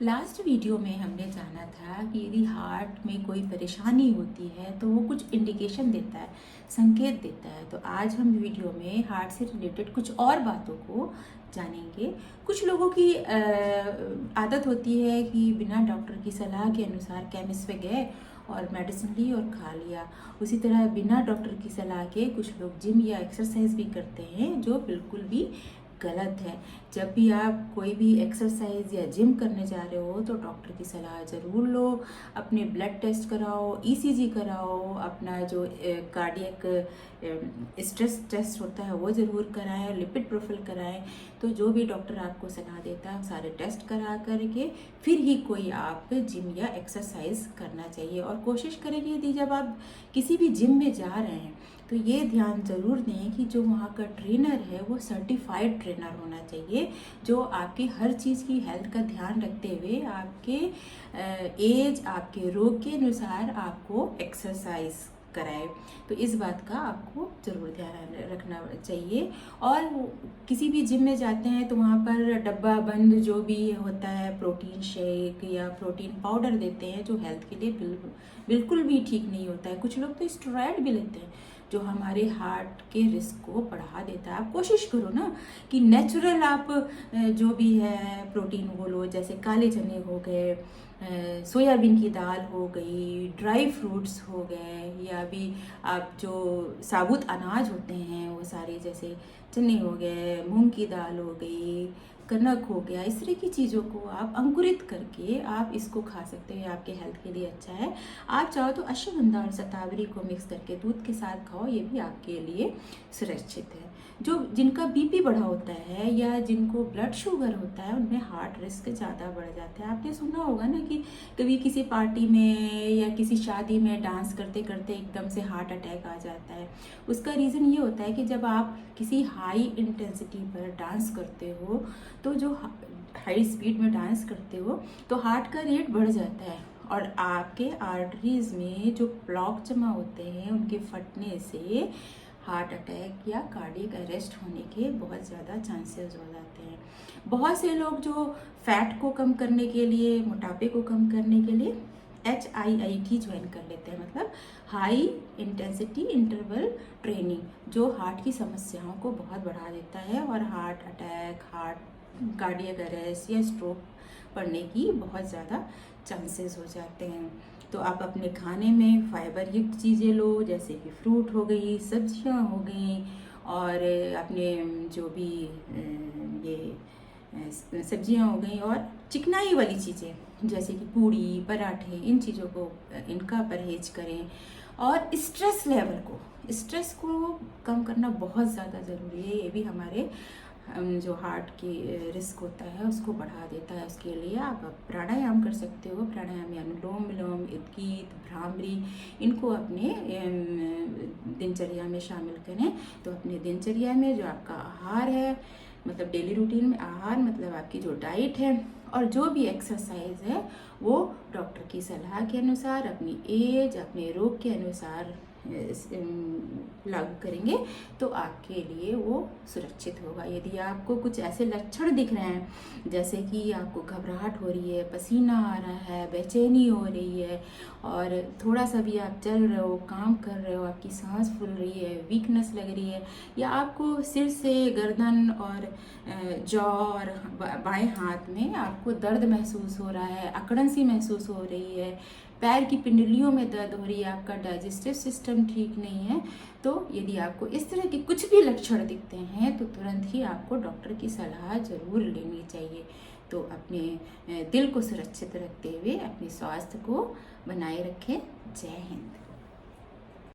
Last video में हमने जाना था कि यदि हार्ट में कोई परेशानी होती है तो वो कुछ इंडिकेशन देता है, संकेत देता है। तो आज हम वीडियो में हार्ट से रिलेटेड कुछ और बातों को जानेंगे। कुछ लोगों की आदत होती है कि बिना डॉक्टर की सलाह के अनुसार केमिस्ट पे गए और मेडिसिन ली और खा लिया। उसी तरह बिना डॉक्टर की सलाह के कुछ लोग जिम या एक्सरसाइज भी करते हैं, जो बिल्कुल भी गलत है। जब भी आप कोई भी एक्सरसाइज या जिम करने जा रहे हो तो डॉक्टर की सलाह ज़रूर लो। अपने ब्लड टेस्ट कराओ, ईसीजी कराओ, अपना जो कार्डियक स्ट्रेस टेस्ट होता है वो ज़रूर कराएं, लिपिड प्रोफाइल कराएं। तो जो भी डॉक्टर आपको सलाह देता है सारे टेस्ट करा करके फिर ही कोई आप जिम या एक्सरसाइज करना चाहिए। और कोशिश करें कि यदि जब आप किसी भी जिम में जा रहे हैं तो ये ध्यान ज़रूर दें कि जो वहाँ का ट्रेनर है वो सर्टिफाइड ट्रेनर होना चाहिए, जो आपकी हर चीज़ की हेल्थ का ध्यान रखते हुए आपके एज, आपके रोग के अनुसार आपको एक्सरसाइज कराए। तो इस बात का आपको ज़रूर ध्यान रखना चाहिए। और किसी भी जिम में जाते हैं तो वहाँ पर डब्बा बंद जो भी होता है प्रोटीन शेक या प्रोटीन पाउडर देते हैं, जो हेल्थ के लिए बिल्कुल भी ठीक नहीं होता है। कुछ लोग तो स्टेरॉइड भी लेते हैं जो हमारे हार्ट के रिस्क को बढ़ा देता है। आप कोशिश करो ना कि नेचुरल आप जो भी है प्रोटीन वो लो, जैसे काले चने हो गए, सोयाबीन की दाल हो गई, ड्राई फ्रूट्स हो गए, या भी आप जो साबुत अनाज होते हैं वो सारे, जैसे चने हो गए, मूंग की दाल हो गई, कनक हो गया, इस तरह की चीज़ों को आप अंकुरित करके आप इसको खा सकते हैं। आपके हेल्थ के लिए अच्छा है। आप चाहो तो अश्वगंधा और शतावरी को मिक्स करके दूध के साथ खाओ, ये भी आपके लिए सुरक्षित है। जो जिनका बीपी बढ़ा होता है या जिनको ब्लड शुगर होता है उनमें हार्ट रिस्क ज़्यादा बढ़ जाता है। आपने सुना होगा ना कि कभी किसी पार्टी में या किसी शादी में डांस करते करते एकदम से हार्ट अटैक आ जाता है। उसका रीज़न ये होता है कि जब आप किसी हाई इंटेंसिटी पर डांस करते हो तो जो हाई स्पीड में डांस करते हो तो हार्ट का रेट बढ़ जाता है और आपके आर्टरीज में जो प्लॉक जमा होते हैं उनके फटने से हार्ट अटैक या कार्डियक अरेस्ट होने के बहुत ज़्यादा चांसेस हो जाते हैं। बहुत से लोग जो फैट को कम करने के लिए, मोटापे को कम करने के लिए HIIT ज्वाइन कर लेते हैं, मतलब हाई इंटेंसिटी इंटरवल ट्रेनिंग, जो हार्ट की समस्याओं को बहुत बढ़ा देता है और heart attack, heart cardiac arrest या स्ट्रोक पड़ने की बहुत ज़्यादा चांसेस हो जाते हैं। तो आप अपने खाने में फाइबर युक्त चीज़ें लो, जैसे कि फ्रूट हो गई, सब्जियां हो गई, और अपने जो भी ये सब्जियां हो गई, और चिकनाई वाली चीज़ें जैसे कि पूड़ी, पराठे, इन चीज़ों को इनका परहेज करें। और स्ट्रेस को कम करना बहुत ज़्यादा ज़रूरी है। ये भी हमारे जो हार्ट की रिस्क होता है उसको बढ़ा देता है। उसके लिए आप प्राणायाम कर सकते हो। प्राणायाम या अनुलोम विलोम, उद्गीत, भ्रामरी, इनको अपने दिनचर्या में शामिल करें। तो अपने दिनचर्या में जो आपका आहार है, मतलब डेली रूटीन में आहार मतलब आपकी जो डाइट है, और जो भी एक्सरसाइज है वो डॉक्टर की सलाह के अनुसार, अपनी एज, अपने रोग के अनुसार लागू करेंगे तो आपके लिए वो सुरक्षित होगा। यदि आपको कुछ ऐसे लक्षण दिख रहे हैं जैसे कि आपको घबराहट हो रही है, पसीना आ रहा है, बेचैनी हो रही है, और थोड़ा सा भी आप चल रहे हो, काम कर रहे हो, आपकी सांस फूल रही है, वीकनेस लग रही है, या आपको सिर से गर्दन और जॉ और बाएं हाथ में आपको दर्द महसूस हो रहा है, अकड़न सी महसूस हो रही है, पैर की पिंडलियों में दर्द हो रही है, आपका डाइजेस्टिव सिस्टम ठीक नहीं है, तो यदि आपको इस तरह के कुछ भी लक्षण दिखते हैं तो तुरंत ही आपको डॉक्टर की सलाह जरूर लेनी चाहिए। तो अपने दिल को सुरक्षित रखते हुए अपने स्वास्थ्य को बनाए रखें। जय हिंद।